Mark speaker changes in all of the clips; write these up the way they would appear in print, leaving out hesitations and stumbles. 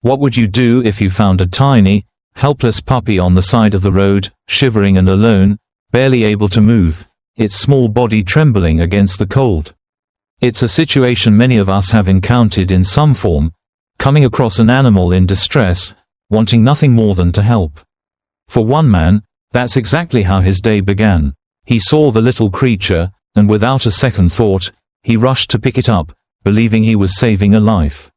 Speaker 1: What would you do if you found a tiny, helpless puppy on the side of the road, shivering and alone, barely able to move, its small body trembling against the cold? It's a situation many of us have encountered in some form, coming across an animal in distress, wanting nothing more than to help. For one man, that's exactly how his day began. He saw the little creature, and without a second thought, he rushed to pick it up, believing he was saving a life.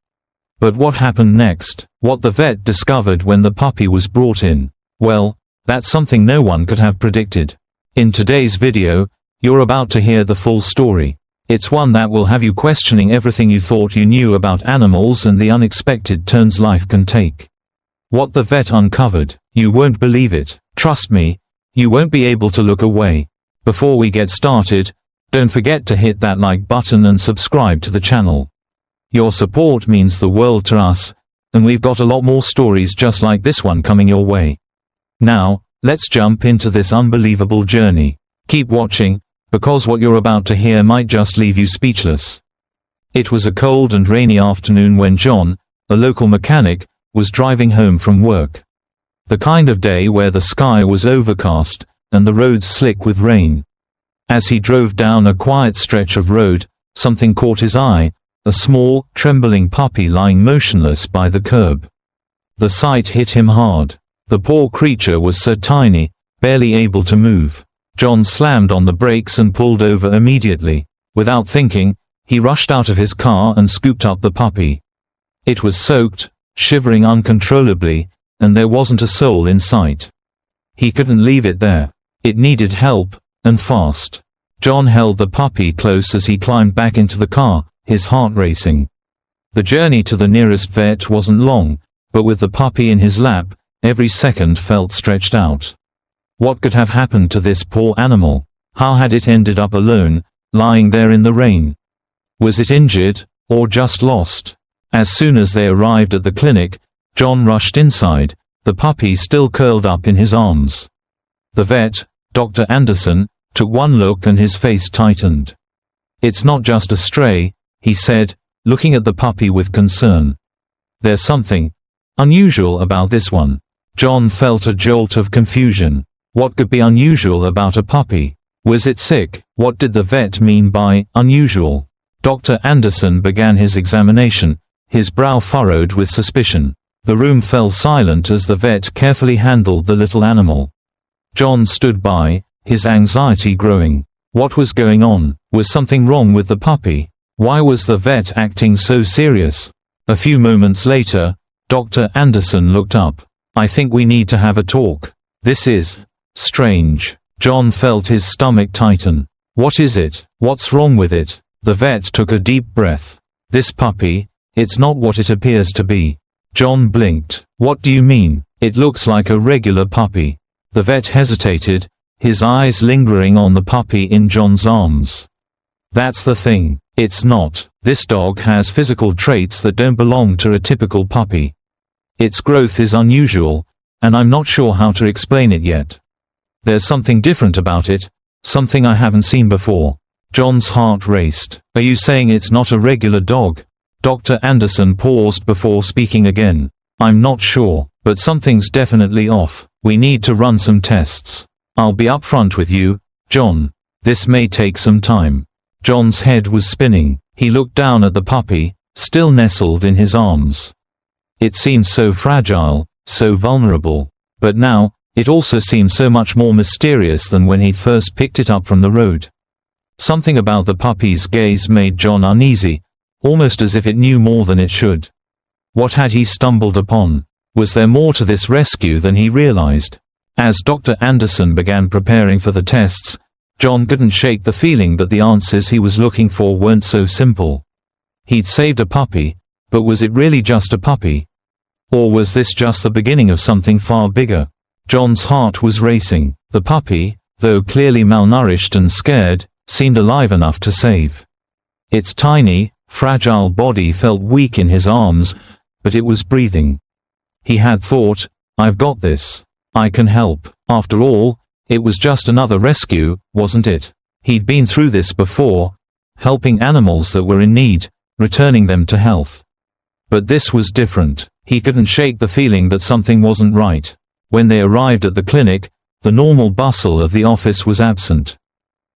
Speaker 1: But what happened next? What the vet discovered when the puppy was brought in? Well, that's something no one could have predicted. In today's video, you're about to hear the full story. It's one that will have you questioning everything you thought you knew about animals and the unexpected turns life can take. What the vet uncovered, you won't believe it. Trust me, you won't be able to look away. Before we get started, don't forget to hit that like button and subscribe to the channel. Your support means the world to us, and we've got a lot more stories just like this one coming your way. Now, let's jump into this unbelievable journey. Keep watching, because what you're about to hear might just leave you speechless. It was a cold and rainy afternoon when John, a local mechanic, was driving home from work. The kind of day where the sky was overcast, and the roads slick with rain. As he drove down a quiet stretch of road, something caught his eye, a small, trembling puppy lying motionless by the curb. The sight hit him hard. The poor creature was so tiny, barely able to move. John slammed on the brakes and pulled over immediately. Without thinking, he rushed out of his car and scooped up the puppy. It was soaked, shivering uncontrollably, and there wasn't a soul in sight. He couldn't leave it there. It needed help, and fast. John held the puppy close as he climbed back into the car, his heart racing. The journey to the nearest vet wasn't long, but with the puppy in his lap, every second felt stretched out. What could have happened to this poor animal? How had it ended up alone, lying there in the rain? Was it injured, or just lost? As soon as they arrived at the clinic, John rushed inside, the puppy still curled up in his arms. The vet, Dr. Anderson, took one look and his face tightened. "It's not just a stray," he said, looking at the puppy with concern. "There's something unusual about this one." John felt a jolt of confusion. What could be unusual about a puppy? Was it sick? What did the vet mean by unusual? Dr. Anderson began his examination, his brow furrowed with suspicion. The room fell silent as the vet carefully handled the little animal. John stood by, his anxiety growing. What was going on? Was something wrong with the puppy? Why was the vet acting so serious? A few moments later, Dr. Anderson looked up. "I think we need to have a talk. This is strange." John felt his stomach tighten. "What is it? What's wrong with it?" The vet took a deep breath. "This puppy, it's not what it appears to be." John blinked. "What do you mean? It looks like a regular puppy." The vet hesitated, his eyes lingering on the puppy in John's arms. "That's the thing. It's not. This dog has physical traits that don't belong to a typical puppy. Its growth is unusual, and I'm not sure how to explain it yet. There's something different about it, something I haven't seen before." John's heart raced. "Are you saying it's not a regular dog?" Dr. Anderson paused before speaking again. "I'm not sure, but something's definitely off. We need to run some tests. I'll be upfront with you, John. This may take some time." John's head was spinning. He looked down at the puppy, still nestled in his arms. It seemed so fragile, so vulnerable. But now, it also seemed so much more mysterious than when he'd first picked it up from the road. Something about the puppy's gaze made John uneasy, almost as if it knew more than it should. What had he stumbled upon? Was there more to this rescue than he realized? As Dr. Anderson began preparing for the tests, John couldn't shake the feeling that the answers he was looking for weren't so simple. He'd saved a puppy, but was it really just a puppy? Or was this just the beginning of something far bigger? John's heart was racing. The puppy, though clearly malnourished and scared, seemed alive enough to save. Its tiny, fragile body felt weak in his arms, but it was breathing. He had thought, "I've got this. I can help." After all, it was just another rescue, wasn't it? He'd been through this before, helping animals that were in need, returning them to health. But this was different. He couldn't shake the feeling that something wasn't right. When they arrived at the clinic, the normal bustle of the office was absent.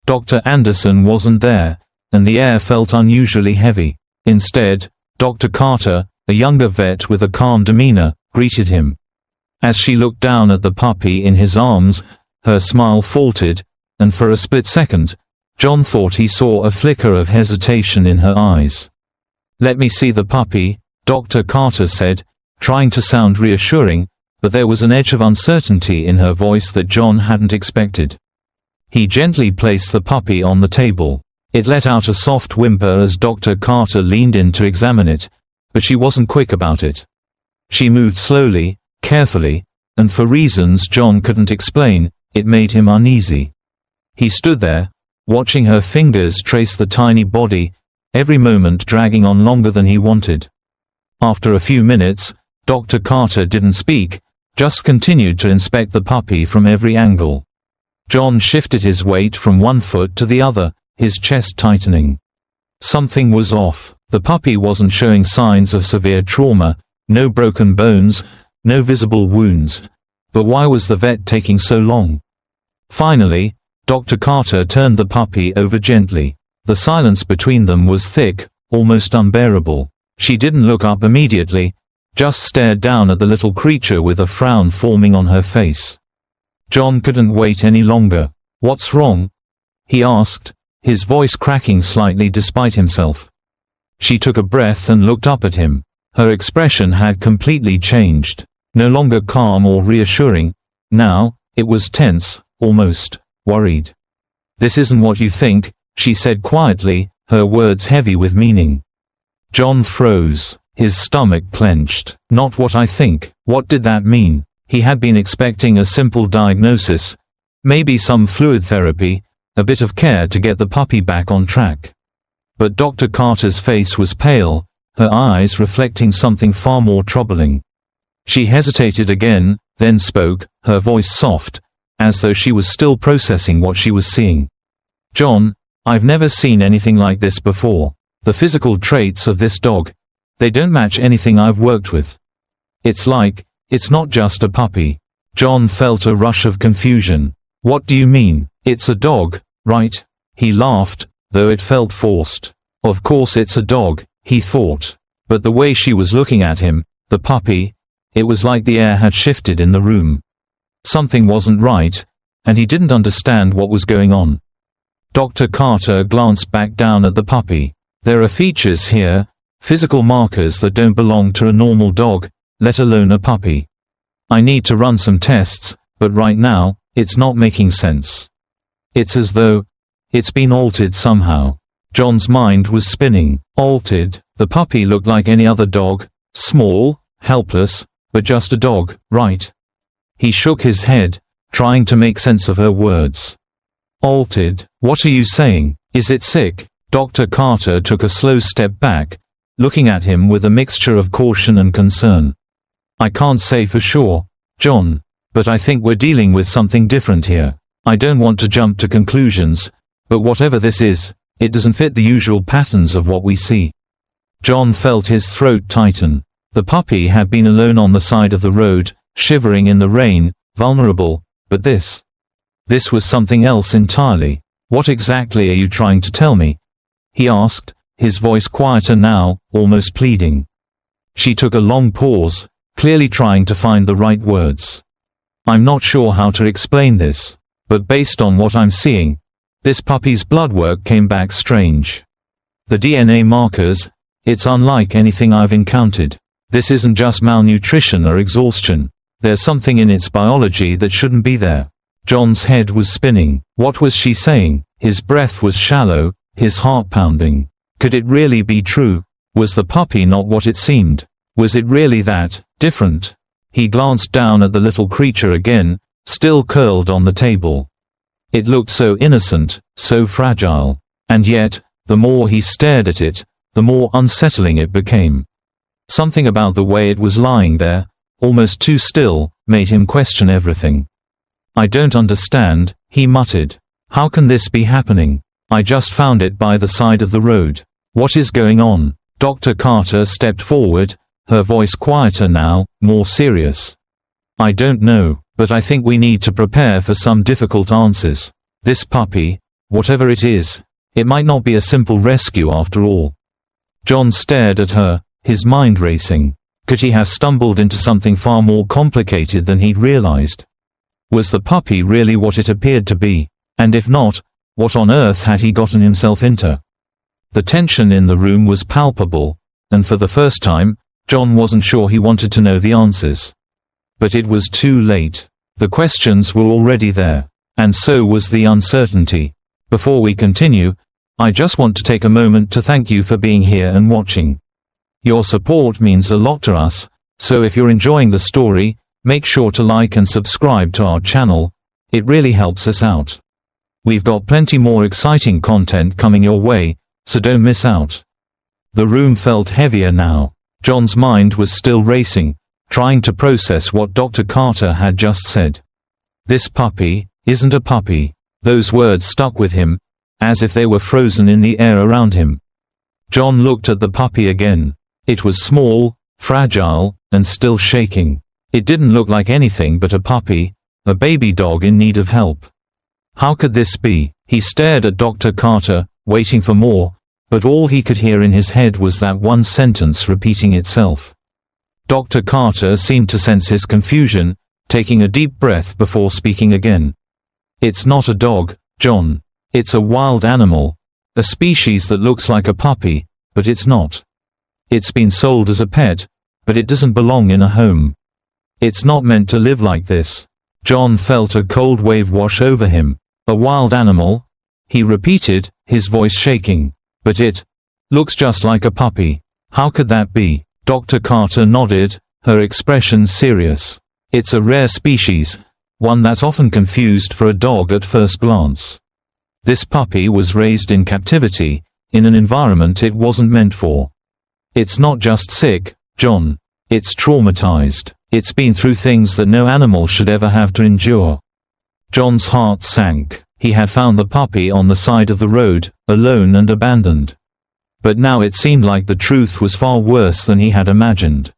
Speaker 1: Dr. Anderson wasn't there, and the air felt unusually heavy. Instead, Dr. Carter, a younger vet with a calm demeanor, greeted him. As she looked down at the puppy in his arms, her smile faltered, and for a split second, John thought he saw a flicker of hesitation in her eyes. "Let me see the puppy," Dr. Carter said, trying to sound reassuring, but there was an edge of uncertainty in her voice that John hadn't expected. He gently placed the puppy on the table. It let out a soft whimper as Dr. Carter leaned in to examine it, but she wasn't quick about it. She moved slowly, carefully, and for reasons John couldn't explain, it made him uneasy. He stood there, watching her fingers trace the tiny body, every moment dragging on longer than he wanted. After a few minutes, Dr. Carter didn't speak, just continued to inspect the puppy from every angle. John shifted his weight from one foot to the other, his chest tightening. Something was off. The puppy wasn't showing signs of severe trauma, no broken bones, no visible wounds. But why was the vet taking so long? Finally, Dr. Carter turned the puppy over gently. The silence between them was thick, almost unbearable. She didn't look up immediately, just stared down at the little creature with a frown forming on her face. John couldn't wait any longer. "What's wrong?" he asked, his voice cracking slightly despite himself. She took a breath and looked up at him. Her expression had completely changed. No longer calm or reassuring. Now, it was tense, almost worried. "This isn't what you think," she said quietly, her words heavy with meaning. John froze. His stomach clenched. "Not what I think." What did that mean? He had been expecting a simple diagnosis, maybe some fluid therapy, a bit of care to get the puppy back on track. But Dr. Carter's face was pale, her eyes reflecting something far more troubling. She hesitated again, then spoke, her voice soft, as though she was still processing what she was seeing. "John, I've never seen anything like this before. The physical traits of this dog, they don't match anything I've worked with. It's not just a puppy." John felt a rush of confusion. "What do you mean? It's a dog, right?" He laughed, though it felt forced. Of course it's a dog, he thought. But the way she was looking at him, the puppy, it was like the air had shifted in the room. Something wasn't right, and he didn't understand what was going on. Dr. Carter glanced back down at the puppy. "There are features here, physical markers that don't belong to a normal dog, let alone a puppy. I need to run some tests, but right now, it's not making sense. It's as though it's been altered somehow." John's mind was spinning. Altered? The puppy looked like any other dog, small, helpless, but just a dog, right? He shook his head, trying to make sense of her words. "Altered? What are you saying? Is it sick?" Dr. Carter took a slow step back, looking at him with a mixture of caution and concern. "I can't say for sure, John, but I think we're dealing with something different here. I don't want to jump to conclusions, but whatever this is, it doesn't fit the usual patterns of what we see." John felt his throat tighten. The puppy had been alone on the side of the road, shivering in the rain, vulnerable, but this was something else entirely. "What exactly are you trying to tell me?" he asked, his voice quieter now, almost pleading. She took a long pause, clearly trying to find the right words. "I'm not sure how to explain this, but based on what I'm seeing, this puppy's blood work came back strange. The DNA markers, it's unlike anything I've encountered. This isn't just malnutrition or exhaustion. There's something in its biology that shouldn't be there." John's head was spinning. What was she saying? His breath was shallow, his heart pounding. Could it really be true? Was the puppy not what it seemed? Was it really that different? He glanced down at the little creature again, still curled on the table. It looked so innocent, so fragile. And yet, the more he stared at it, the more unsettling it became. Something about the way it was lying there, almost too still, made him question everything. "I don't understand," he muttered. "How can this be happening? I just found it by the side of the road. What is going on?" Dr. Carter stepped forward, her voice quieter now, more serious. "I don't know, but I think we need to prepare for some difficult answers. This puppy, whatever it is, it might not be a simple rescue after all." John stared at her, his mind racing. Could he have stumbled into something far more complicated than he'd realized? Was the puppy really what it appeared to be? And if not, what on earth had he gotten himself into? The tension in the room was palpable, and for the first time, John wasn't sure he wanted to know the answers. But it was too late. The questions were already there, and so was the uncertainty. Before we continue, I just want to take a moment to thank you for being here and watching. Your support means a lot to us, so if you're enjoying the story, make sure to like and subscribe to our channel. It really helps us out. We've got plenty more exciting content coming your way, so don't miss out. The room felt heavier now. John's mind was still racing, trying to process what Dr. Carter had just said. "This puppy isn't a puppy." Those words stuck with him, as if they were frozen in the air around him. John looked at the puppy again. It was small, fragile, and still shaking. It didn't look like anything but a puppy, a baby dog in need of help. How could this be? He stared at Dr. Carter, waiting for more, but all he could hear in his head was that one sentence repeating itself. Dr. Carter seemed to sense his confusion, taking a deep breath before speaking again. "It's not a dog, John. It's a wild animal, a species that looks like a puppy, but it's not. It's been sold as a pet, but it doesn't belong in a home. It's not meant to live like this." John felt a cold wave wash over him. "A wild animal?" he repeated, his voice shaking. "But it looks just like a puppy. How could that be?" Dr. Carter nodded, her expression serious. "It's a rare species, one that's often confused for a dog at first glance. This puppy was raised in captivity, in an environment it wasn't meant for. It's not just sick, John. It's traumatized. It's been through things that no animal should ever have to endure." John's heart sank. He had found the puppy on the side of the road, alone and abandoned. But now it seemed like the truth was far worse than he had imagined.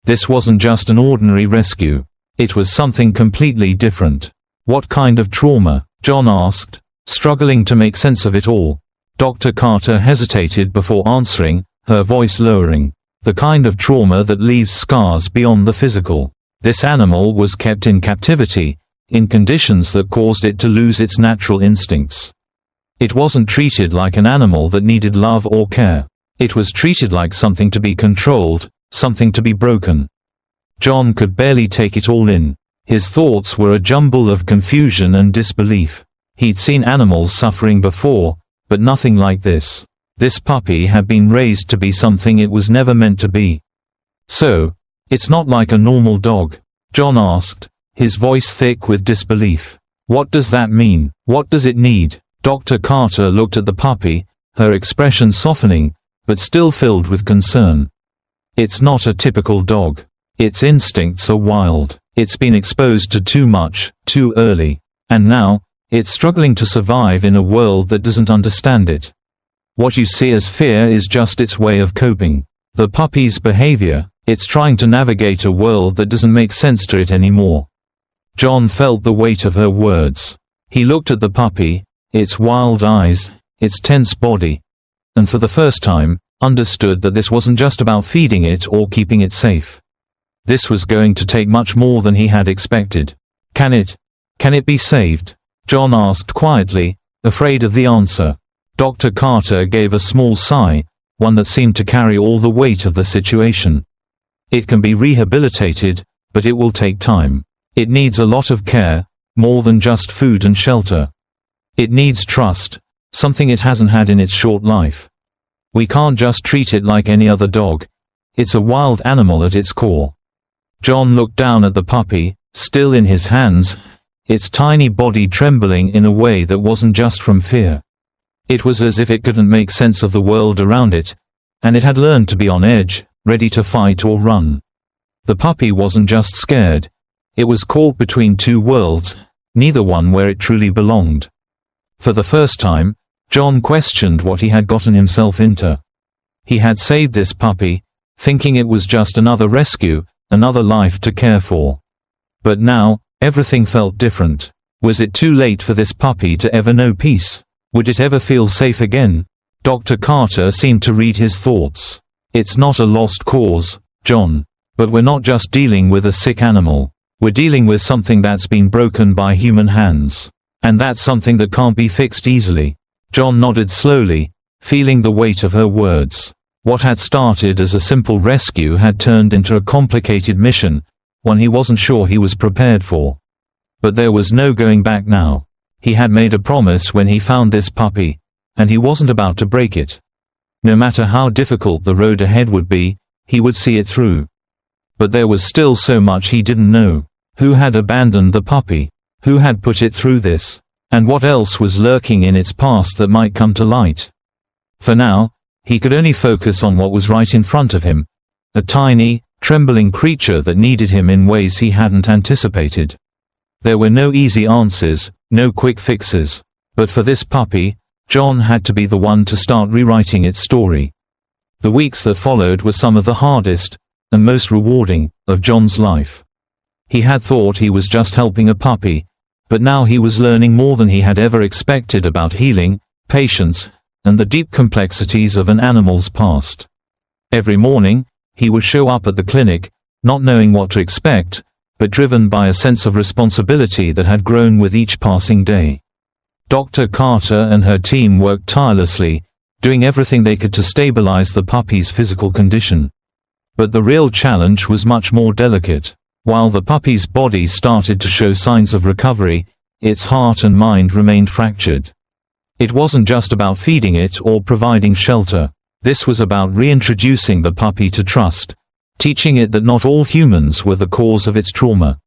Speaker 1: This wasn't just an ordinary rescue. It was something completely different. "What kind of trauma?" John asked, struggling to make sense of it all. Dr. Carter hesitated before answering, her voice lowering. "The kind of trauma that leaves scars beyond the physical. This animal was kept in captivity, in conditions that caused it to lose its natural instincts. It wasn't treated like an animal that needed love or care. It was treated like something to be controlled, something to be broken." John could barely take it all in. His thoughts were a jumble of confusion and disbelief. He'd seen animals suffering before, but nothing like this. This puppy had been raised to be something it was never meant to be. "So, it's not like a normal dog?" John asked, his voice thick with disbelief. "What does that mean? What does it need?" Dr. Carter looked at the puppy, her expression softening, but still filled with concern. "It's not a typical dog. Its instincts are wild. It's been exposed to too much, too early. And now, it's struggling to survive in a world that doesn't understand it. What you see as fear is just its way of coping. The puppy's behavior, it's trying to navigate a world that doesn't make sense to it anymore." John felt the weight of her words. He looked at the puppy, its wild eyes, its tense body, and for the first time, understood that this wasn't just about feeding it or keeping it safe. This was going to take much more than he had expected. Can it be saved?" John asked quietly, afraid of the answer. Dr. Carter gave a small sigh, one that seemed to carry all the weight of the situation. "It can be rehabilitated, but it will take time. It needs a lot of care, more than just food and shelter. It needs trust, something it hasn't had in its short life. We can't just treat it like any other dog. It's a wild animal at its core." John looked down at the puppy, still in his hands, its tiny body trembling in a way that wasn't just from fear. It was as if it couldn't make sense of the world around it, and it had learned to be on edge, ready to fight or run. The puppy wasn't just scared. It was caught between two worlds, neither one where it truly belonged. For the first time, John questioned what he had gotten himself into. He had saved this puppy, thinking it was just another rescue, another life to care for. But now, everything felt different. Was it too late for this puppy to ever know peace? Would it ever feel safe again? Dr. Carter seemed to read his thoughts. It's not a lost cause, John. But we're not just dealing with a sick animal. We're dealing with something that's been broken by human hands. And that's something that can't be fixed easily. John nodded slowly, feeling the weight of her words. What had started as a simple rescue had turned into a complicated mission, one he wasn't sure he was prepared for. But there was no going back now. He had made a promise when he found this puppy, and he wasn't about to break it. No matter how difficult the road ahead would be, he would see it through. But there was still so much he didn't know. Who had abandoned the puppy? Who had put it through this? And what else was lurking in its past that might come to light? For now, he could only focus on what was right in front of him. A tiny, trembling creature that needed him in ways he hadn't anticipated. There were no easy answers, no quick fixes. But for this puppy, John had to be the one to start rewriting its story. The weeks that followed were some of the hardest, and most rewarding, of John's life. He had thought he was just helping a puppy, but now he was learning more than he had ever expected about healing, patience, and the deep complexities of an animal's past. Every morning, he would show up at the clinic, not knowing what to expect, but driven by a sense of responsibility that had grown with each passing day. Dr. Carter and her team worked tirelessly, doing everything they could to stabilize the puppy's physical condition. But the real challenge was much more delicate. While the puppy's body started to show signs of recovery, its heart and mind remained fractured. It wasn't just about feeding it or providing shelter. This was about reintroducing the puppy to trust, teaching it that not all humans were the cause of its trauma.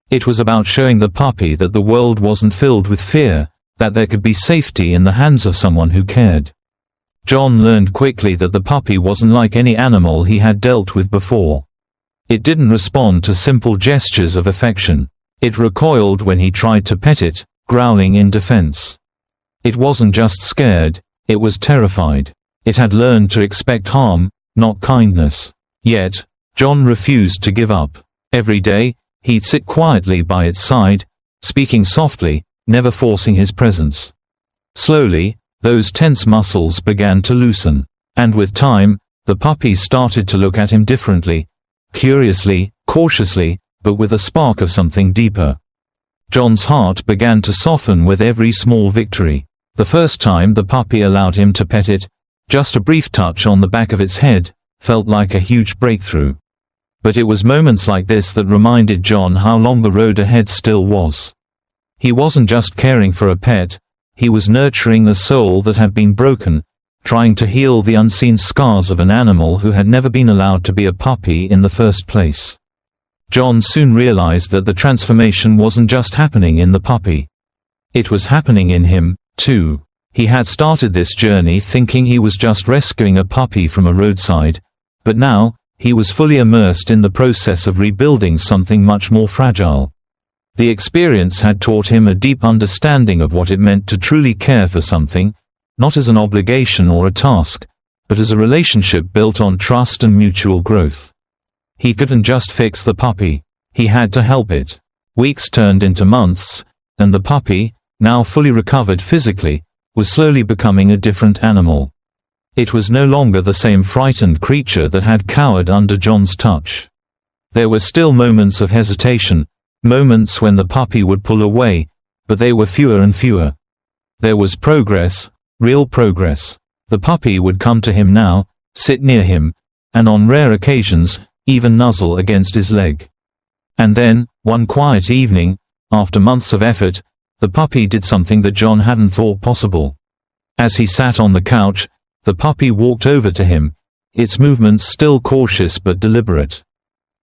Speaker 1: It was about showing the puppy that the world wasn't filled with fear, that there could be safety in the hands of someone who cared. John learned quickly that the puppy wasn't like any animal he had dealt with before. It didn't respond to simple gestures of affection. It recoiled when he tried to pet it, growling in defense. It wasn't just scared, it was terrified. It had learned to expect harm, not kindness. Yet, John refused to give up. Every day, he'd sit quietly by its side, speaking softly, never forcing his presence. Slowly, those tense muscles began to loosen. And with time, the puppy started to look at him differently, curiously, cautiously, but with a spark of something deeper. John's heart began to soften with every small victory. The first time the puppy allowed him to pet it, just a brief touch on the back of its head, felt like a huge breakthrough. But it was moments like this that reminded John how long the road ahead still was. He wasn't just caring for a pet, he was nurturing a soul that had been broken, trying to heal the unseen scars of an animal who had never been allowed to be a puppy in the first place. John soon realized that the transformation wasn't just happening in the puppy. It was happening in him, too. He had started this journey thinking he was just rescuing a puppy from a roadside, but now, he was fully immersed in the process of rebuilding something much more fragile. The experience had taught him a deep understanding of what it meant to truly care for something, not as an obligation or a task, but as a relationship built on trust and mutual growth. He couldn't just fix the puppy. He had to help it. Weeks turned into months, and the puppy, now fully recovered physically, was slowly becoming a different animal. It was no longer the same frightened creature that had cowered under John's touch. There were still moments of hesitation, moments when the puppy would pull away, but they were fewer and fewer. There was progress, real progress. The puppy would come to him now, sit near him, and on rare occasions, even nuzzle against his leg. And then, one quiet evening, after months of effort, the puppy did something that John hadn't thought possible. As he sat on the couch, the puppy walked over to him, its movements still cautious but deliberate.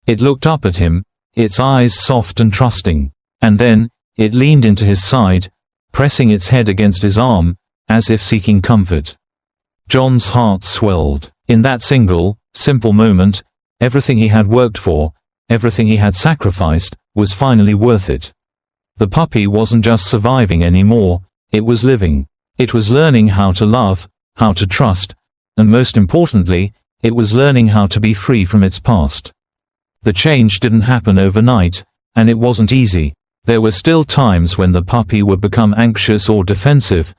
Speaker 1: It looked up at him, its eyes soft and trusting, and then, it leaned into his side, pressing its head against his arm, as if seeking comfort. John's heart swelled. In that simple moment, everything he had worked for, everything he had sacrificed, was finally worth it. The puppy wasn't just surviving anymore, it was living. It was learning how to love, how to trust, and most importantly, it was learning how to be free from its past. The change didn't happen overnight, and it wasn't easy. There were still times when the puppy would become anxious or defensive,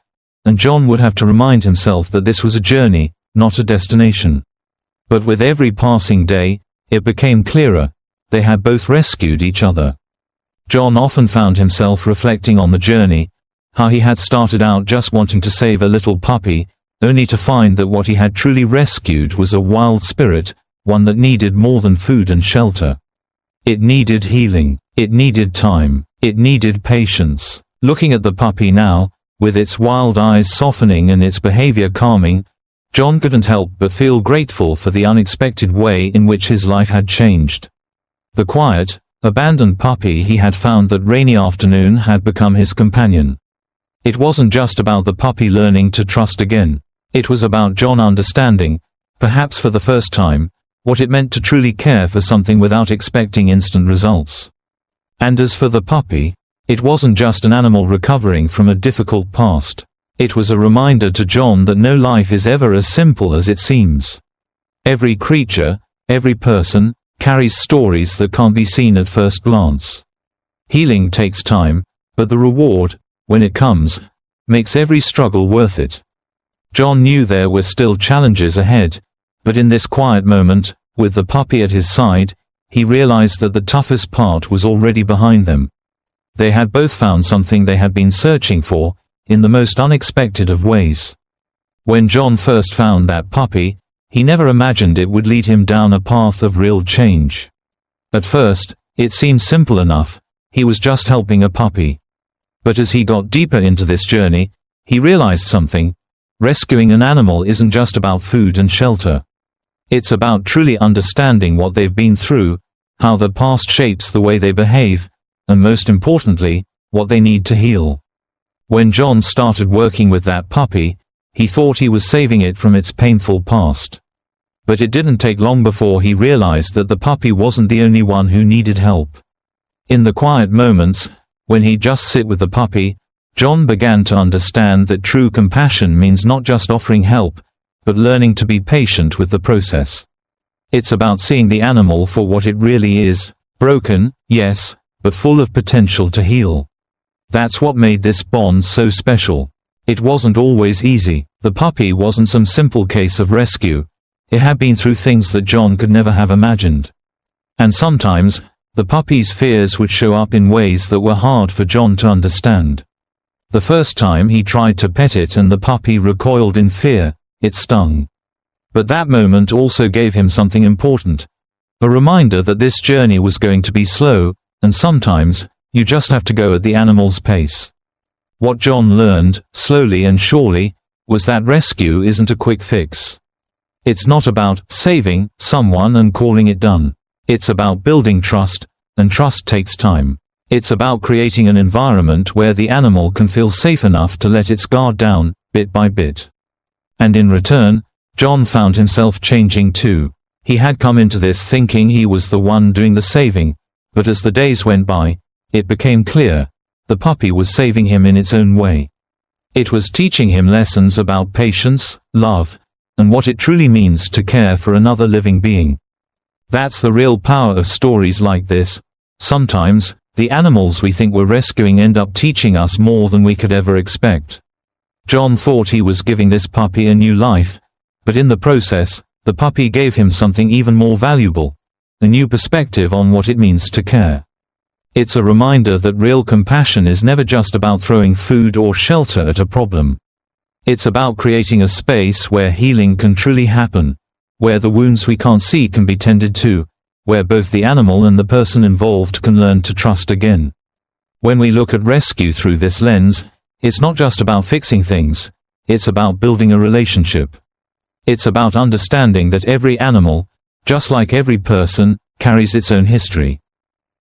Speaker 1: and John would have to remind himself that this was a journey, not a destination. But with every passing day, it became clearer. They had both rescued each other. John often found himself reflecting on the journey, how he had started out just wanting to save a little puppy, only to find that what he had truly rescued was a wild spirit, one that needed more than food and shelter. It needed healing, it needed time, it needed patience. Looking at the puppy now, with its wild eyes softening and its behavior calming, John couldn't help but feel grateful for the unexpected way in which his life had changed. The quiet, abandoned puppy he had found that rainy afternoon had become his companion. It wasn't just about the puppy learning to trust again. It was about John understanding, perhaps for the first time, what it meant to truly care for something without expecting instant results. And as for the puppy, it wasn't just an animal recovering from a difficult past. It was a reminder to John that no life is ever as simple as it seems. Every creature, every person, carries stories that can't be seen at first glance. Healing takes time, but the reward, when it comes, makes every struggle worth it. John knew there were still challenges ahead, but in this quiet moment, with the puppy at his side, he realized that the toughest part was already behind them. They had both found something they had been searching for, in the most unexpected of ways. When John first found that puppy, he never imagined it would lead him down a path of real change. At first, it seemed simple enough, he was just helping a puppy. But as he got deeper into this journey, he realized something. Rescuing an animal isn't just about food and shelter. It's about truly understanding what they've been through, how the past shapes the way they behave, and most importantly, what they need to heal. When John started working with that puppy, he thought he was saving it from its painful past. But it didn't take long before he realized that the puppy wasn't the only one who needed help. In the quiet moments, when he'd just sit with the puppy, John began to understand that true compassion means not just offering help, but learning to be patient with the process. It's about seeing the animal for what it really is, broken, yes, but full of potential to heal. That's what made this bond so special. It wasn't always easy. The puppy wasn't some simple case of rescue. It had been through things that John could never have imagined. And sometimes, the puppy's fears would show up in ways that were hard for John to understand. The first time he tried to pet it and the puppy recoiled in fear, it stung. But that moment also gave him something important. A reminder that this journey was going to be slow, and sometimes, you just have to go at the animal's pace. What John learned, slowly and surely, was that rescue isn't a quick fix. It's not about saving someone and calling it done. It's about building trust, and trust takes time. It's about creating an environment where the animal can feel safe enough to let its guard down, bit by bit. And in return, John found himself changing too. He had come into this thinking he was the one doing the saving, but as the days went by, it became clear, the puppy was saving him in its own way. It was teaching him lessons about patience, love, and what it truly means to care for another living being. That's the real power of stories like this. Sometimes, the animals we think we're rescuing end up teaching us more than we could ever expect. John thought he was giving this puppy a new life, but in the process, the puppy gave him something even more valuable, a new perspective on what it means to care. It's a reminder that real compassion is never just about throwing food or shelter at a problem. It's about creating a space where healing can truly happen, where the wounds we can't see can be tended to, where both the animal and the person involved can learn to trust again. When we look at rescue through this lens, it's not just about fixing things, it's about building a relationship. It's about understanding that every animal, just like every person, carries its own history.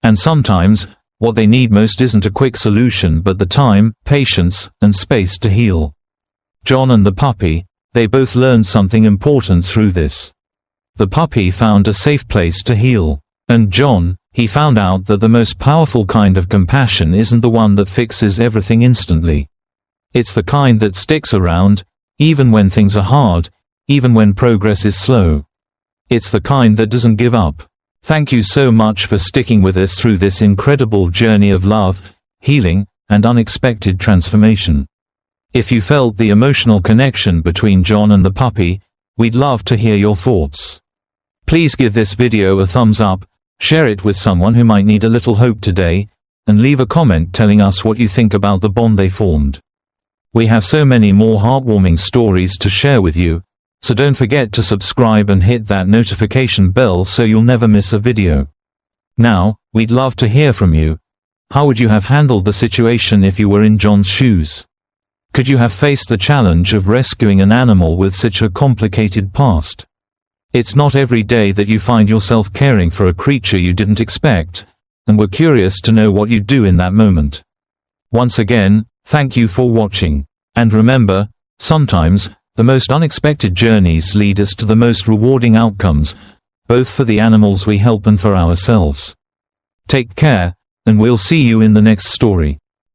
Speaker 1: And sometimes, what they need most isn't a quick solution but the time, patience, and space to heal. John and the puppy, they both learned something important through this. The puppy found a safe place to heal. And John, he found out that the most powerful kind of compassion isn't the one that fixes everything instantly. It's the kind that sticks around, even when things are hard, even when progress is slow. It's the kind that doesn't give up. Thank you so much for sticking with us through this incredible journey of love, healing, and unexpected transformation. If you felt the emotional connection between John and the puppy, we'd love to hear your thoughts. Please give this video a thumbs up, share it with someone who might need a little hope today, and leave a comment telling us what you think about the bond they formed. We have so many more heartwarming stories to share with you, so don't forget to subscribe and hit that notification bell so you'll never miss a video. Now, we'd love to hear from you. How would you have handled the situation if you were in John's shoes? Could you have faced the challenge of rescuing an animal with such a complicated past? It's not every day that you find yourself caring for a creature you didn't expect, and we're curious to know what you'd do in that moment. Once again, thank you for watching. And remember, sometimes, the most unexpected journeys lead us to the most rewarding outcomes, both for the animals we help and for ourselves. Take care, and we'll see you in the next story.